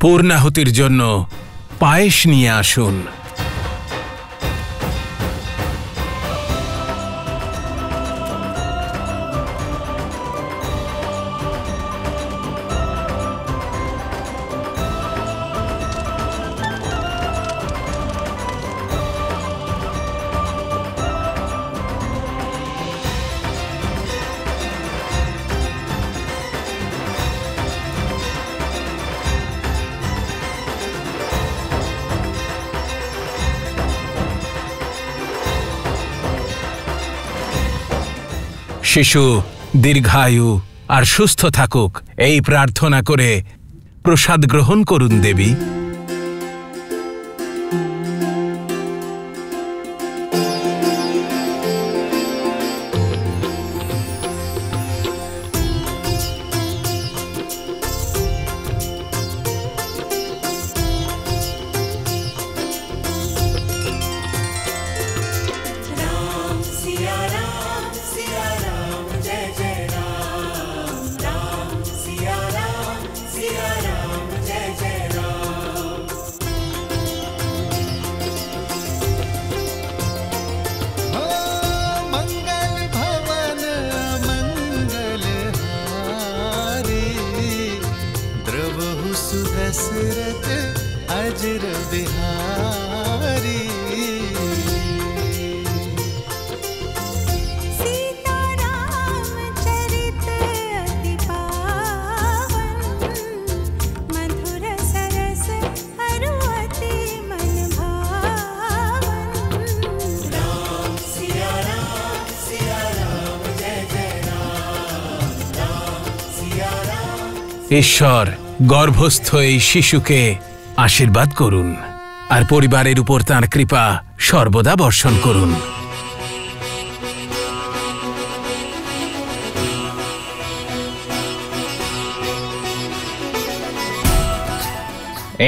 পূর্ণাহুতির জন্য পায়েস নিয়ে আসুন। শিশু দীর্ঘায়ু আর সুস্থ থাকুক এই প্রার্থনা করে প্রসাদ গ্রহণ করুন দেবী। दशरथ अजर बिहारी सीताराम चरित अति पावन मधुर सरस अरु अति मन भावन राम सिया राम जय जय राम राम सिया राम। ঈশ্বর গর্ভস্থ এই শিশুকে আশীর্বাদ করুন আর পরিবারের উপর তাঁর কৃপা সর্বদা বর্ষণ করুন।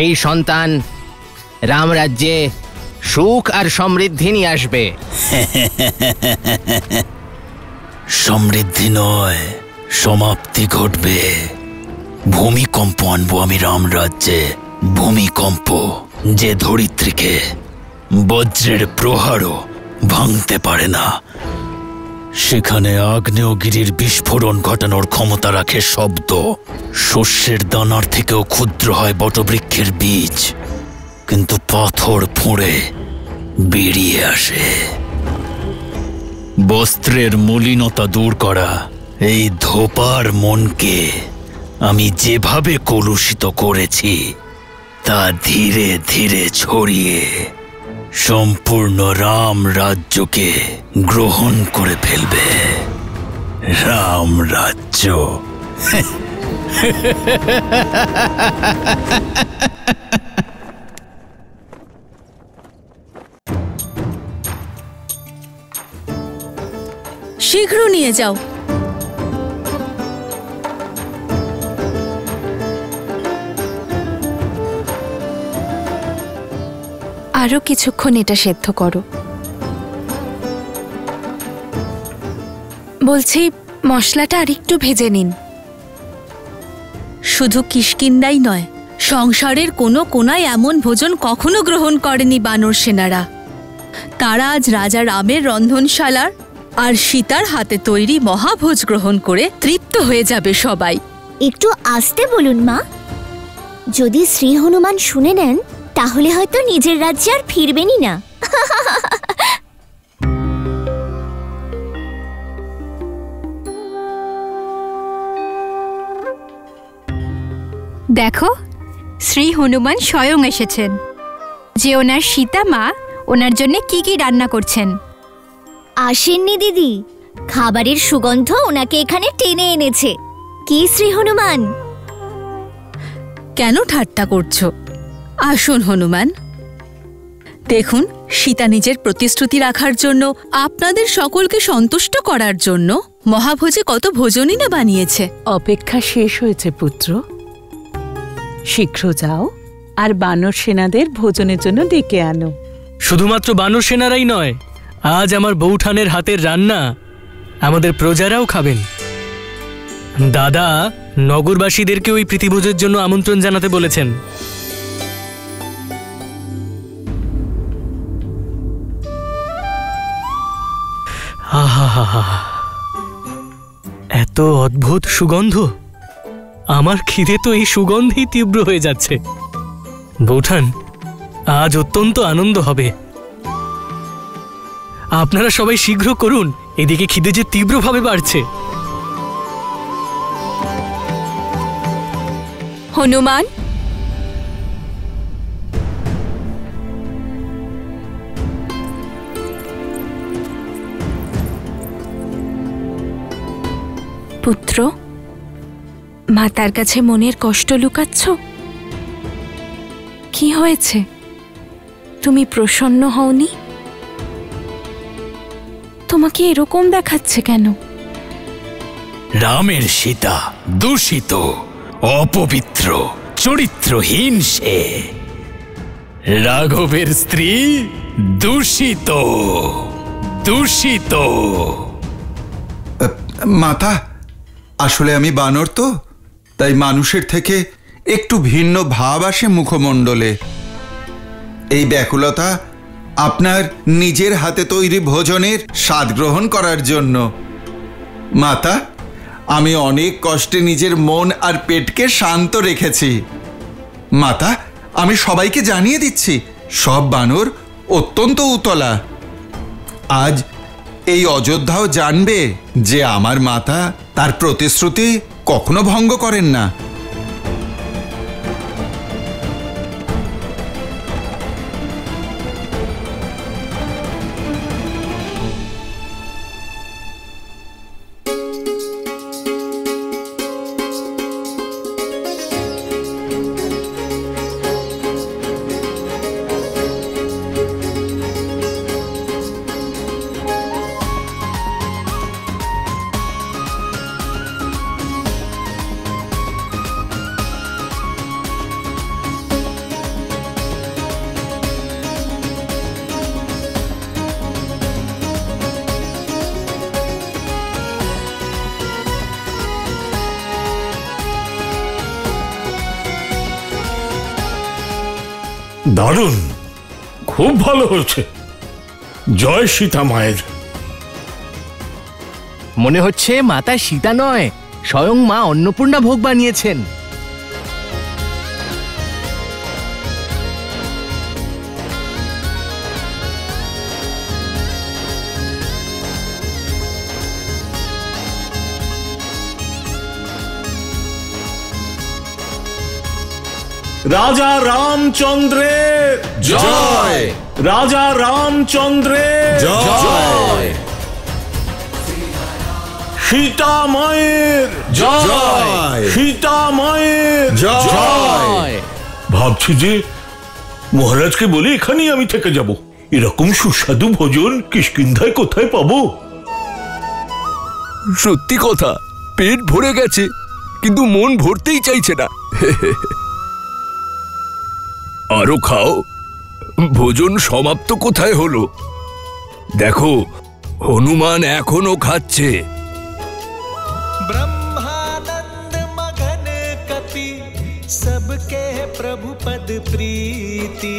এই সন্তান রামরাজ্যে সুখ আর সমৃদ্ধি নিয়ে আসবে। সমৃদ্ধি নয়, সমাপ্তি ঘটবে। ভূমিকম্প আনবো আমি রামরাজ্যে, ভূমিকম্প যে ধরিত্রীকে বজ্রের প্রহারও ভাঙতে পারে না। সেখানে আগ্নেয়গিরির বিস্ফোরণ ঘটানোর ক্ষমতা রাখে শব্দ। শস্যের দানার থেকেও ক্ষুদ্র হয় বটবৃক্ষের বীজ, কিন্তু পাথর ফুঁড়ে বেরিয়ে আসে। বস্ত্রের মলিনতা দূর করা এই ধোপার মনকে আমি যেভাবে কলুষিত করেছি তা ধীরে ধীরে ছড়িয়ে সম্পূর্ণ রাম রাজ্যকে গ্রহণ করে ফেলবে। রাম রাজ্য শীঘ্র নিয়ে যাও। আরো কিছুক্ষণ এটা সেদ্ধ করো। বলছি মশলাটা আরেকটু ভেজে নিন। শুধু কিষ্কিন্ধাই নয়, সংসারের কোনো কোনায় এমন ভোজন কখনো গ্রহণ করেনি বানর সেনারা। তারা আজ রাজা রামের রন্ধনশালার আর সীতার হাতে তৈরি মহাভোজ গ্রহণ করে তৃপ্ত হয়ে যাবে সবাই। একটু আস্তে বলুন মা, যদি শ্রী হনুমান শুনে নেন তাহলে হয়তো নিজের রাজ্যে আর ফিরবেনই না। দেখো, শ্রী হনুমান স্বয়ং এসেছেন যে ওনার সীতা মা ওনার জন্য কি কি রান্না করছেন। আসেননি দিদি, খাবারের সুগন্ধ ওনাকে এখানে টেনে এনেছে। কি শ্রী হনুমান? কেন ঠাট্টা করছো? আসুন হনুমান। দেখুন, সীতা নিজের প্রতিশ্রুতি রাখার জন্য, আপনাদের সকলকে সন্তুষ্ট করার জন্য মহাভোজে কত ভোজনই না বানিয়েছে। অপেক্ষা শেষ হয়েছে পুত্র, শীঘ্র যাও আর বানর সেনাদের ভোজনের জন্য ডেকে আনো। শুধুমাত্র বানর সেনারাই নয়, আজ আমার বৌঠানের হাতের রান্না আমাদের প্রজারাও খাবেন। দাদা নগরবাসীদেরকে ওই প্রীতিভোজের জন্য আমন্ত্রণ জানাতে বলেছেন। আহা, এত অদ্ভুত সুগন্ধ! আমার খিদে তো এই সুগন্ধেই তীব্র হয়ে যাচ্ছে। বৌঠান, আজ অত্যন্ত আনন্দ হবে। আপনারা সবাই শীঘ্র করুন, এদিকে খিদে যে তীব্রভাবে বাড়ছে। হনুমান, পুত্র, মাতার কাছে মনের কষ্ট লুকাচ্ছ? কি হয়েছে? তুমি প্রসন্ন হওনি? তোমাকে এরকম দেখাচ্ছে কেন? রামের সীতা দূষিত, অপবিত্র, চরিত্রহীন সে। রাঘবের স্ত্রী দূষিত, দূষিত। মাতা, আসলে আমি বানর তো, তাই মানুষের থেকে একটু ভিন্ন ভাব আসে মুখমণ্ডলে। এই ব্যাকুলতা আপনার নিজের হাতে তৈরি ভোজনের স্বাদ গ্রহণ করার জন্য। মাতা, আমি অনেক কষ্টে নিজের মন আর পেটকে শান্ত রেখেছি। মাতা, আমি সবাইকে জানিয়ে দিচ্ছি, সব বানর অত্যন্ত উতলা। আজ এই অযোধ্যাও জানবে যে আমার মাতা তার প্রতিশ্রুতি কখনো ভঙ্গ করেন না। দারুণ, খুব ভালো হয়েছে। জয় সীতা মায়ের। মনে হচ্ছে মাতা সীতা নয়, স্বয়ং মা অন্নপূর্ণা ভোগ বানিয়েছেন। রাজা রামচন্দ্রের জয়, রাজা রামচন্দ্রের জয়, সীতা মায়ের জয়, সীতা মায়ের জয়। ভাবছি যে মহারাজকে বলে এখানেই আমি থেকে যাব। এরকম সুস্বাদু ভোজন কিষ্কিন্ধায় কোথায় পাবো? সত্যি কথা, পেট ভরে গেছে কিন্তু মন ভরতেই চাইছে না। আরো খাও, ভোজন সমাপ্ত কোথায় হলো? দেখো, হনুমান এখনো খাচ্ছে। ब्रह्मानंद मगन कपि सबके प्रभु पद प्रीति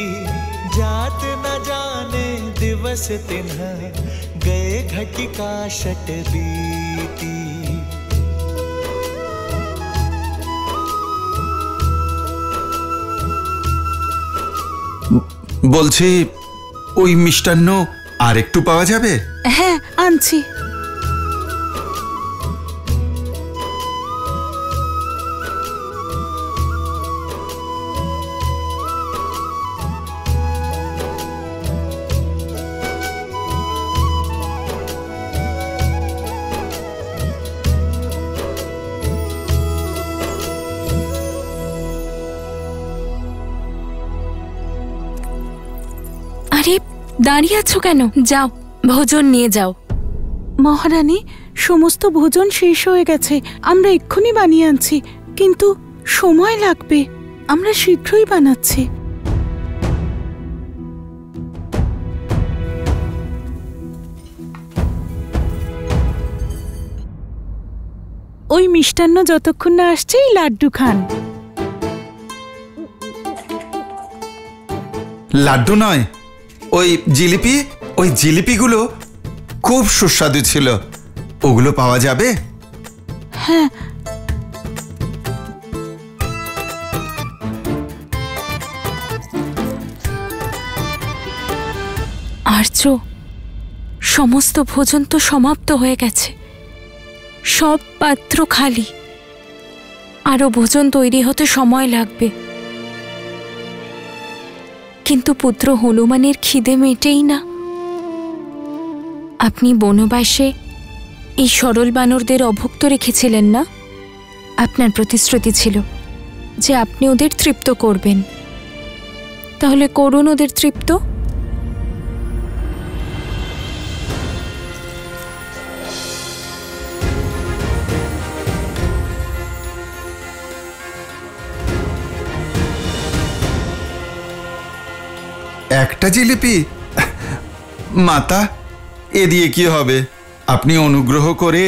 जात न जाने दिवस तिन्ह गए घटिका शत बीती। বলছি, ওই মিষ্টান্ন আর একটু পাওয়া যাবে? হ্যাঁ, আনছি। আরে, দাঁড়িয়ে আছো কেন? যাও, ভোজন নিয়ে যাও। মহারানী, সমস্ত ভোজন শেষ হয়ে গেছে। আমরা এক্ষুনি বানিয়ে আনছি, কিন্তু সময় লাগবে। আমরা শীঘ্রই বানাচ্ছি। ওই মিষ্টান্ন যতক্ষণ না আসছে এই লাড্ডু খান। লাড্ডু নয়, ওই জিলিপি। ওই জিলিপিগুলো খুব সুস্বাদু ছিল, ওগুলো পাওয়া যাবে? হ্যাঁ। আর্য, সমস্ত ভোজন তো সমাপ্ত হয়ে গেছে, সব পাত্র খালি। আরো ভোজন তৈরি হতে সময় লাগবে। কিন্তু পুত্র হনুমানের খিদে মেটেই না। আপনি বনবাসে এই সরল বানরদের অভুক্ত রেখেছিলেন না? আপনার প্রতিশ্রুতি ছিল যে আপনি ওদের তৃপ্ত করবেন। তাহলে করুন ওদের তৃপ্ত। একটা জিলিপি? মাতা, এ দিয়ে কি হবে? আপনি অনুগ্রহ করে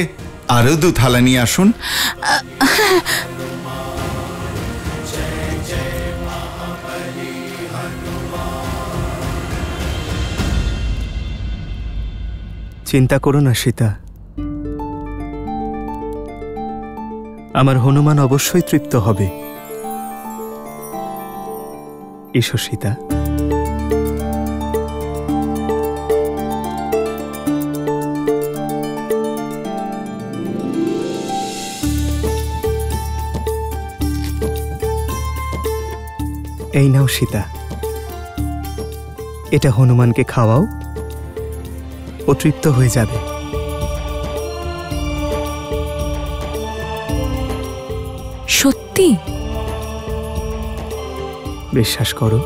আরো 2 থালা নিয়ে আসুন। চিন্তা করো না সীতা, আমার হনুমান অবশ্যই তৃপ্ত হবে। এসো সীতা। এই নাও সীতা, এটা হনুমানকে খাওয়াও, ও তৃপ্ত হয়ে যাবে। সত্যি? বিশ্বাস করো।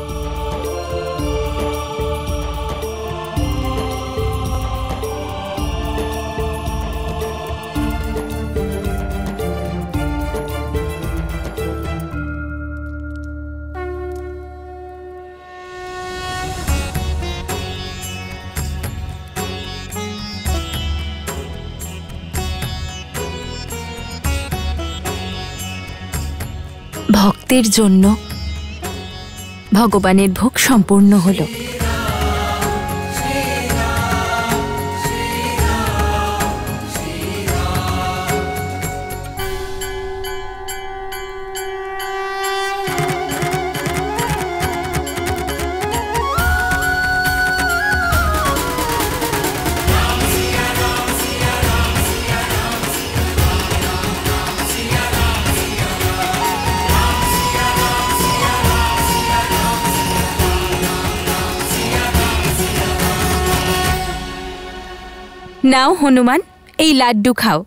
ভক্তের জন্য ভগবানের ভোগ সম্পূর্ণ হলো। নাও হনুমান, এই লাড্ডু খাও।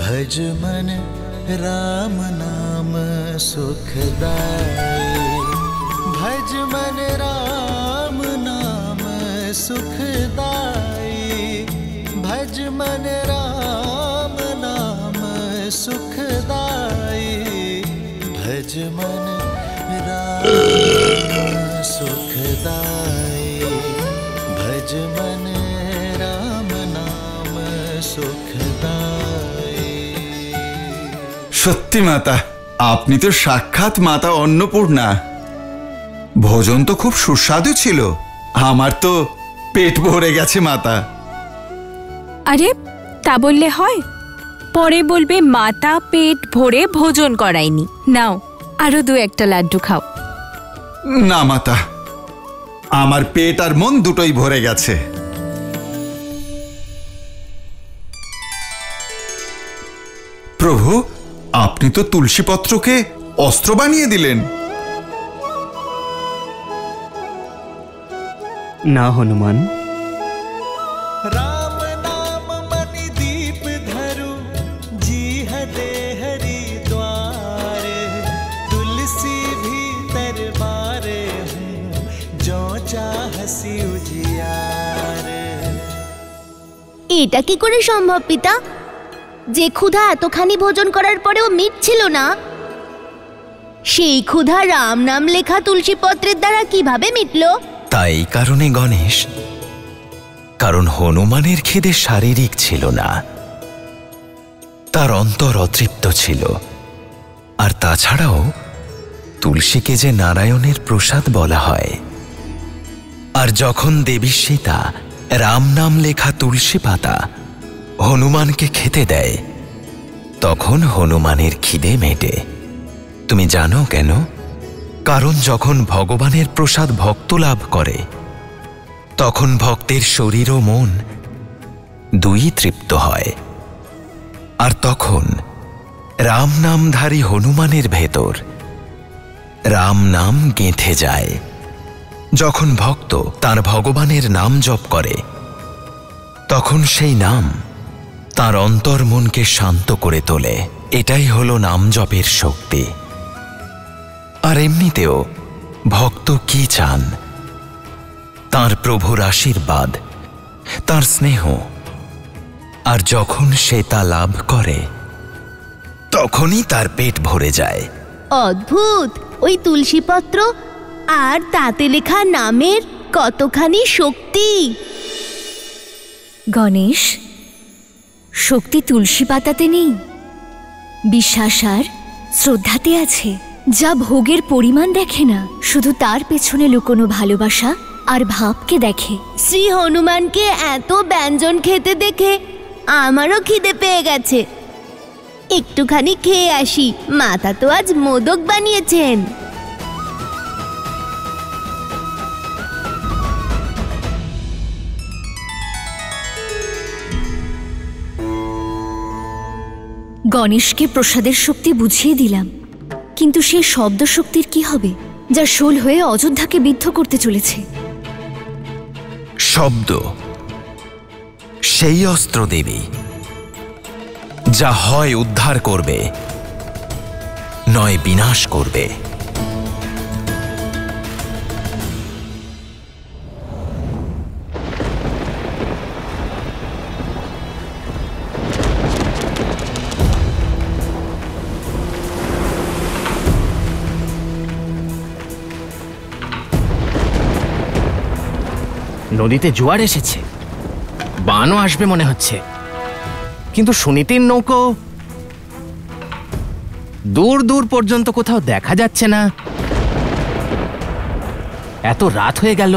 भज मन राम नाम सुखदाई, भज मन राम नाम सुखदाई, भज मन राम नाम सुखदाई, भज मन राम सुखदाई, भज मन राम नाम सुखदाई। সত্যি মাতা, আপনি তো সাক্ষাৎ মাতা অন্নপূর্ণা। ভোজন তো খুব সুস্বাদু ছিল, আমার তো পেট ভরে গেছে মাতা। আরে তা বললে হয়? পরে বলবে মাতা পেট ভরে ভোজন করায়নি। নাও আরো 2-1টা লাড্ডু খাও। না মাতা, আমার পেট আর মন দুটোই ভরে গেছে। প্রভু, আপনি তো তুলসী পত্রকে অস্ত্র বানিয়ে দিলেন। না হনুমান, राम नाम मणि दीप धरु, जी हदे हरि द्वार, तुलसी भी तरबारे उजियारे। এটা কি করে সম্ভব পিতা? যে ক্ষুধা এতখানি ভোজন করার পরেও মিটছিল না, সেই ক্ষুধা রাম নাম লেখা তুলসী পত্রের দ্বারা কিভাবে মিটল? তাই কারণে গণেশ, কারণ হনুমানের খিদে শারীরিক ছিল না, তার অন্তর অতৃপ্ত ছিল। আর তাছাড়াও তুলসীকে যে নারায়ণের প্রসাদ বলা হয়। আর যখন দেবী সীতা রাম নাম লেখা তুলসী পাতা হনুমানকে খেতে দেয়, তখন হনুমানের খিদে মেটে। তুমি জানো কেন? কারণ যখন ভগবানের প্রসাদ ভক্ত লাভ করে, তখন ভক্তের শরীর ও মন দুই তৃপ্ত হয়। আর তখন রাম নামধারী হনুমানের ভেতর রাম নাম গেঁথে যায়। যখন ভক্ত তার ভগবানের নাম জপ করে, তখন সেই নাম তার অন্তর মনকে শান্ত করে তোলে। এটাই হলো নাম জপের শক্তি। আর এমনিতেও ভক্ত কি চান? তার প্রভুর আশীর্বাদ, তার স্নেহ। আর যখন সে তা লাভ করে, তখনই তার পেট ভরে যায়। অদ্ভুত! ওই তুলসীপত্র আর তাতে লেখা নামের কতখানি শক্তি! গণেশ, শক্তি তুলসী পাতাতে নেই, বিশ্বাস আর শ্রদ্ধাতে আছে, যা ভোগের পরিমাণ দেখে না, শুধু তার পেছনে লুকোনো ভালোবাসা আর ভাবকে দেখে। শ্রী হনুমানকে এত ব্যঞ্জন খেতে দেখে আমারও খিদে পেয়ে গেছে। একটুখানি খেয়ে আসি, মাতা তো আজ মোদক বানিয়েছেন। গণেশকে প্রসাদের শক্তি বুঝিয়ে দিলাম, কিন্তু সেই শব্দ শক্তির কি হবে, যা শোল হয়ে অযোধ্যাকে বিদ্ধ করতে চলেছে? শব্দ সেই অস্ত্র দেবী, যা হয় উদ্ধার করবে, নয় বিনাশ করবে। নদীতে জোয়ার এসেছে, বানও আসবে মনে হচ্ছে, কিন্তু সুনীতির নৌকো দূর দূর পর্যন্ত কোথাও দেখা যাচ্ছে না। এত রাত হয়ে গেল,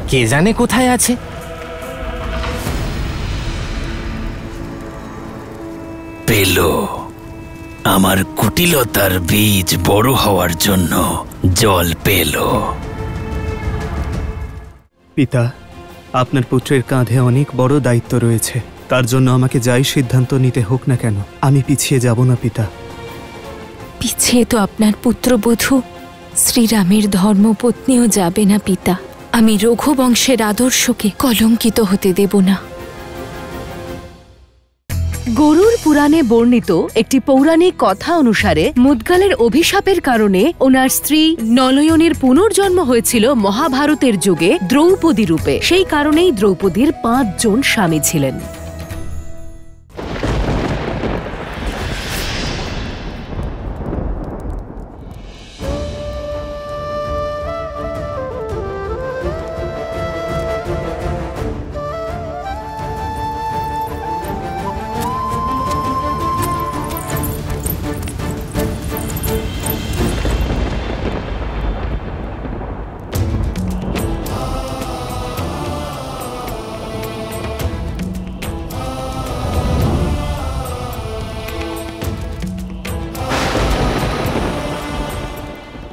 কে জানে কোথায় আছে। পেল আমার কুটিলতার বীজ বড় হওয়ার জন্য জল পেল। পিতা, আপনার পুত্রের কাঁধে অনেক বড় দায়িত্ব রয়েছে। তার জন্য আমাকে যাই সিদ্ধান্ত নিতে হোক না কেন, আমি পিছিয়ে যাব না পিতা। পিছিয়ে তো আপনার পুত্রবধূ শ্রীরামের ধর্মপত্নীও যাবে না পিতা। আমি রঘুবংশের আদর্শকে কলঙ্কিত হতে দেব না। গরুর পুরাণে বর্ণিত একটি পৌরাণিক কথা অনুসারে মুদগালের অভিশাপের কারণে ওনার স্ত্রী নলয়নের পুনর্জন্ম হয়েছিল মহাভারতের যুগে দ্রৌপদী রূপে। সেই কারণেই দ্রৌপদীর 5 জন স্বামী ছিলেন।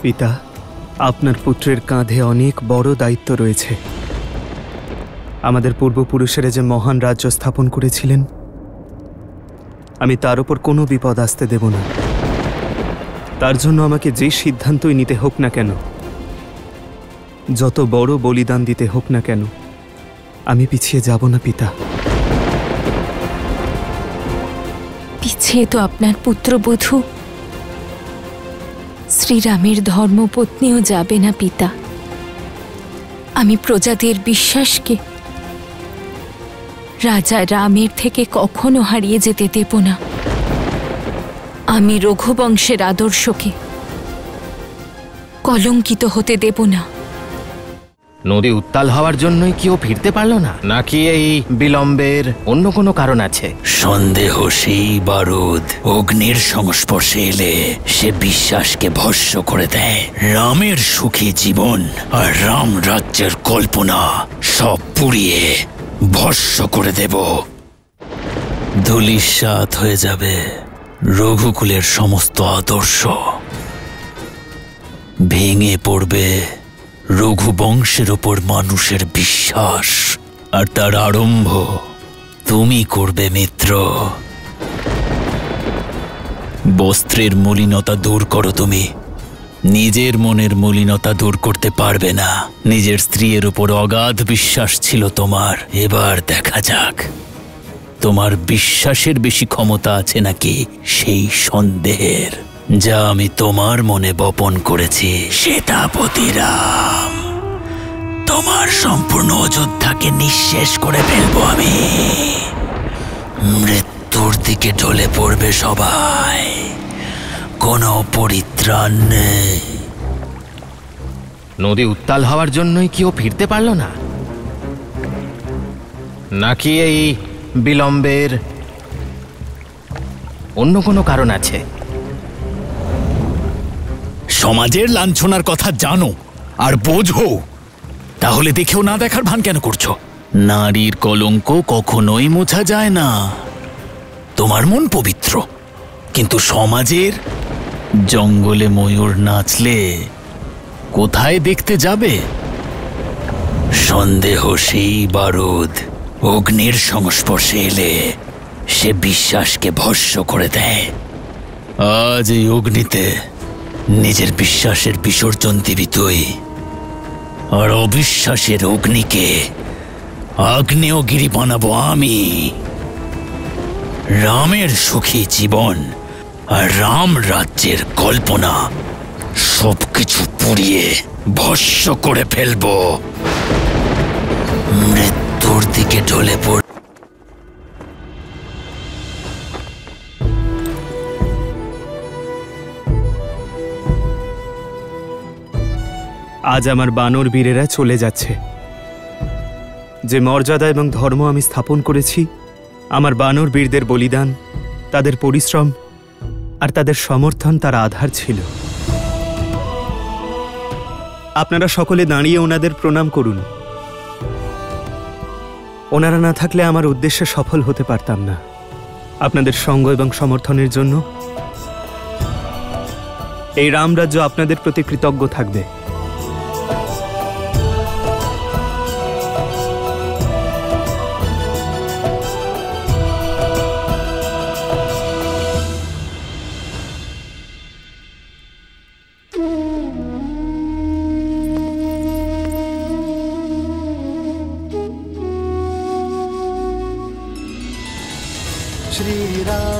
পিতা, আপনার পুত্রের কাঁধে অনেক বড় দায়িত্ব রয়েছে। আমাদের পূর্বপুরুষেরা যে মহান রাজ্য স্থাপন করেছিলেন, আমি তার উপর কোনো বিপদ আসতে দেব না। তার জন্য আমাকে যে সিদ্ধান্তই নিতে হোক না কেন, যত বড় বলিদান দিতে হোক না কেন, আমি পিছিয়ে যাব না পিতা। পিছিয়ে তো আপনার পুত্রবধূ শ্রীরামের ধর্মপত্নীও যাবে না পিতা। আমি প্রজাদের বিশ্বাসকে রাজা রামের থেকে কখনো হারিয়ে যেতে দেব না। আমি রঘুবংশের আদর্শকে কলঙ্কিত হতে দেব না। নদী উত্তাল হওয়ার জন্যই কি ও ফিরতে পারল না, নাকি এই বিলম্বের অন্য কোনো কারণ আছে? সন্দেহ সেই বারুদ অগ্নির সংস্পর্শে এলে সে বিশ্বাসকে ভস্ম করে দেয়। রামের সুখী জীবন আর রাম রাজ্যের কল্পনা সব পুড়িয়ে ভস্ম করে দেব। ধূলিসাৎ হয়ে যাবে রঘুকুলের সমস্ত আদর্শ, ভেঙে পড়বে রঘুবংশের ওপর মানুষের বিশ্বাস, আর তার আরম্ভ তুমি করবে মিত্র। বস্ত্রের মলিনতা দূর করো তুমি, নিজের মনের মলিনতা দূর করতে পারবে না। নিজের স্ত্রীর উপর অগাধ বিশ্বাস ছিল তোমার, এবার দেখা যাক তোমার বিশ্বাসের বেশি ক্ষমতা আছে নাকি সেই সন্দেহের, যা আমি তোমার মনে বপন করেছি। সীতাপতি রাম, তোমার সম্পূর্ণ অযোধ্যাকে নিঃশেষ করে ফেলবো আমি। মৃত্যুর দিকে ঢলে পড়বে সবাই, কোনো পরিত্রাণ নেই। নদী উত্তাল হওয়ার জন্যই কি ও ফিরতে পারল না, নাকি এই বিলম্বের অন্য কোনো কারণ আছে? সমাজের লাঞ্ছনার কথা জানো আর বোঝো, তাহলে দেখেও না দেখার ভান কেন করছো? নারীর কলঙ্ক কখনোই মোছা যায় না। তোমার মন পবিত্র, কিন্তু সমাজের জঙ্গলে ময়ূর নাচলে কোথায় দেখতে যাবে? সন্দেহ সেই বারুদ অগ্নির সংস্পর্শে এলে সে বিশ্বাসকে ভস্ম করে দেয়। আজ এই অগ্নিতে নিজের বিশ্বাসের বিসর্জন দিবি তুই, আর অবিশ্বাসের অগ্নিকে আগ্নেয়গিরি বানাবো আমি। রামের সুখী জীবন আর রাম রাজ্যের কল্পনা সবকিছু পুড়িয়ে ভস্ম করে ফেলবো। মৃত্যুর দিকে ঢলে পড়। আজ আমার বানর বীরেরা চলে যাচ্ছে। যে মর্যাদা এবং ধর্ম আমি স্থাপন করেছি, আমার বানর বীরদের বলিদান, তাদের পরিশ্রম আর তাদের সমর্থন তার আধার ছিল। আপনারা সকলে দাঁড়িয়ে ওনাদের প্রণাম করুন। ওনারা না থাকলে আমার উদ্দেশ্যে সফল হতে পারতাম না। আপনাদের সঙ্গ এবং সমর্থনের জন্য এই রামরাজ্য আপনাদের প্রতি কৃতজ্ঞ থাকবে। श्री राम